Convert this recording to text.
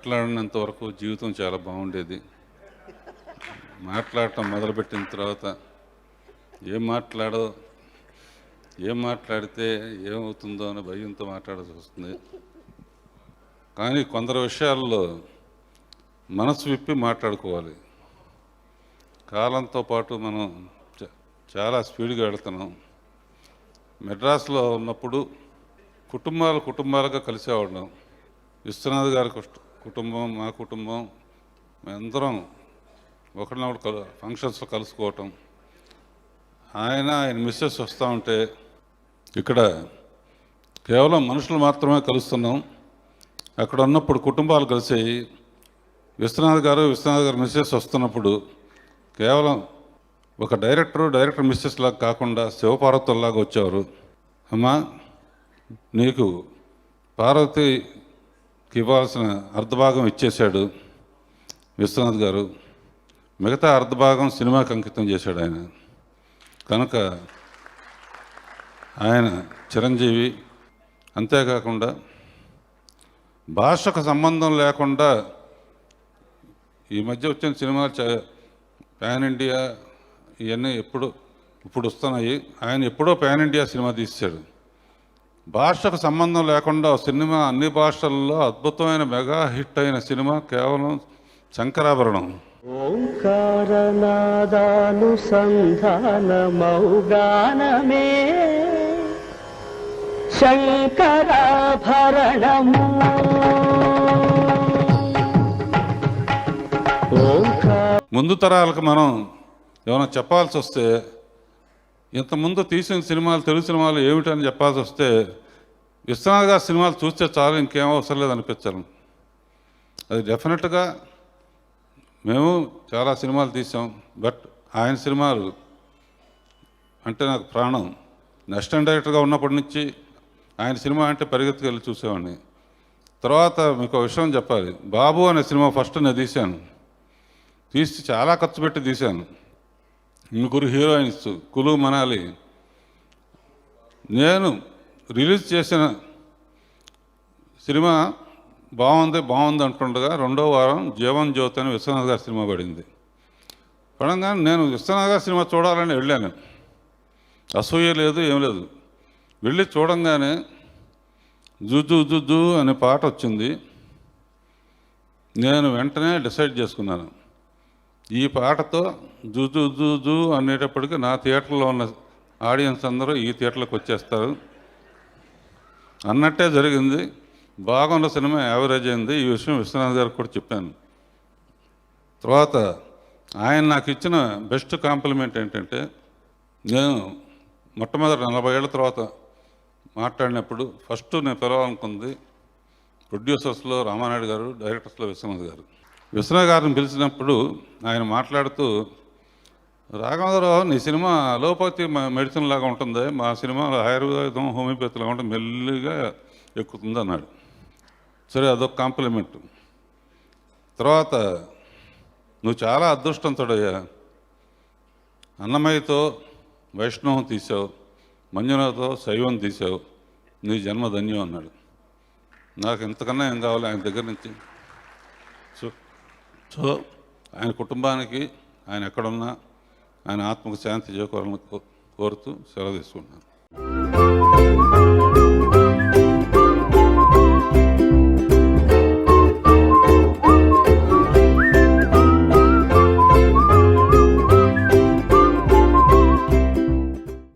మాట్లాడినంత వరకు జీవితం చాలా బాగుండేది. మాట్లాడటం మొదలుపెట్టిన తర్వాత ఏం మాట్లాడితే ఏమవుతుందో అని భయంతో మాట్లాడాల్సి వస్తుంది. కానీ కొందరు విషయాల్లో మనసు విప్పి మాట్లాడుకోవాలి. కాలంతో పాటు మనం చాలా స్పీడ్గా వెళుతున్నాం. మెడ్రాస్లో ఉన్నప్పుడు కుటుంబాలుగా కలిసేవాళ్ళం. విశ్వనాథ్ గారి కుటుంబం, మా కుటుంబం, అందరం ఒకరినొకరు ఫంక్షన్స్లో కలుసుకోవటం. ఆయన మిస్సెస్ వస్తూ ఉంటే ఇక్కడ కేవలం మనుషులు మాత్రమే కలుస్తున్నాం. అక్కడ ఉన్నప్పుడు కుటుంబాలు కలిసి విశ్వనాథ్ గారు మిస్సెస్ వస్తున్నప్పుడు కేవలం ఒక డైరెక్టర్ మిస్సెస్ లాగా కాకుండా శివపార్వతుల్లాగా వచ్చేవారు. అమ్మా, నీకు పార్వతికి ఇవ్వాల్సిన అర్ధభాగం ఇచ్చేశాడు విశ్వనాథ్ గారు, మిగతా అర్ధభాగం సినిమాకి అంకితం చేశాడు ఆయన. కనుక ఆయన చిరంజీవి. అంతేకాకుండా భాషకు సంబంధం లేకుండా ఈ మధ్య వచ్చిన సినిమాలు పాన్ ఇండియా ఇవన్నీ ఇప్పుడు వస్తున్నాయి. ఆయన ఎప్పుడో పాన్ ఇండియా సినిమా తీశాడు. భాషకు సంబంధం లేకుండా సినిమా అన్ని భాషల్లో అద్భుతమైన మెగా హిట్ అయిన సినిమా కేవలం శంకరాభరణం. ఓంకారనాదానుసంధానమౌగానమే శంకరాభరణము. ముందు తరాలకు మనం ఏమైనా చెప్పాల్సి వస్తే, ఇంతకుముందు తీసిన సినిమాలు, తెలుగు సినిమాలు ఏమిటని చెప్పాల్సి వస్తే, విశ్వనాథ్ గారి సినిమాలు చూస్తే చాలు, ఇంకేం అవసరం లేదు అనిపించాను. అది డెఫినెట్గా మేము చాలా సినిమాలు తీసాం. బట్ ఆయన సినిమాలు అంటే నాకు ప్రాణం. అసిస్టెంట్ డైరెక్టర్గా ఉన్నప్పటి నుంచి ఆయన సినిమా అంటే పరిగెత్తుకెళ్ళి చూసేవాడిని. తర్వాత మీకు విషయం చెప్పాలి. బాబు అనే సినిమా ఫస్ట్ నేను తీసి చాలా ఖర్చు పెట్టి తీశాను. 3 హీరోయిన్స్, కులు మనాలి. నేను రిలీజ్ చేసిన సినిమా బాగుంది అంటుండగా 2వ వారం జీవన్ జ్యోతి అని విశ్వనాథ్ గారి సినిమా పడంగానే నేను విశ్వనాథ్ గారి సినిమా చూడాలని వెళ్ళాను. అసూయ లేదు, ఏం లేదు. వెళ్ళి చూడంగానే జుజు అనే పాట వచ్చింది. నేను వెంటనే డిసైడ్ చేసుకున్నాను, ఈ పాటతో జుజు అనేటప్పటికీ నా థియేటర్లో ఉన్న ఆడియన్స్ అందరూ ఈ థియేటర్లోకి వచ్చేస్తారు అన్నట్టే జరిగింది. బాగున్న సినిమా యావరేజ్ అయింది. ఈ విషయం విశ్వనాథ్ గారికి కూడా చెప్పాను. తర్వాత ఆయన నాకు ఇచ్చిన బెస్ట్ కాంప్లిమెంట్ ఏంటంటే, నేను మొట్టమొదటి 40 ఏళ్ళ తర్వాత మాట్లాడినప్పుడు ఫస్ట్ నేను పిలవాలనుకుంది ప్రొడ్యూసర్స్లో రామానాయుడు గారు, డైరెక్టర్స్లో విశ్వనాథ్ గారిని పిలిచినప్పుడు ఆయన మాట్లాడుతూ, రాఘవేంద్రరావు, నీ సినిమా అలోపతి మెడిసిన్ లాగా ఉంటుంది, మా సినిమాలో ఆయుర్వేదం హోమియోపతి లాగా ఉంటుంది, మెల్లిగా ఎక్కుతుంది అన్నాడు. సరే, అదొక కాంప్లిమెంట్. తర్వాత, నువ్వు చాలా అదృష్టవంతుడయ్యా, అన్నమయ్యతో వైష్ణవం తీసావు, మంజునాథతో శైవం తీసావు, నీ జన్మ ధన్యం అన్నాడు. నాకు ఇంతకన్నా ఏం కావాలి ఆయన దగ్గర నుంచి. సో ఆయన కుటుంబానికి, ఆయన ఎక్కడున్నా ఆయన ఆత్మకు శాంతి చేకూరాలని కోరుతూ సెలవు తీసుకుంటున్నాను.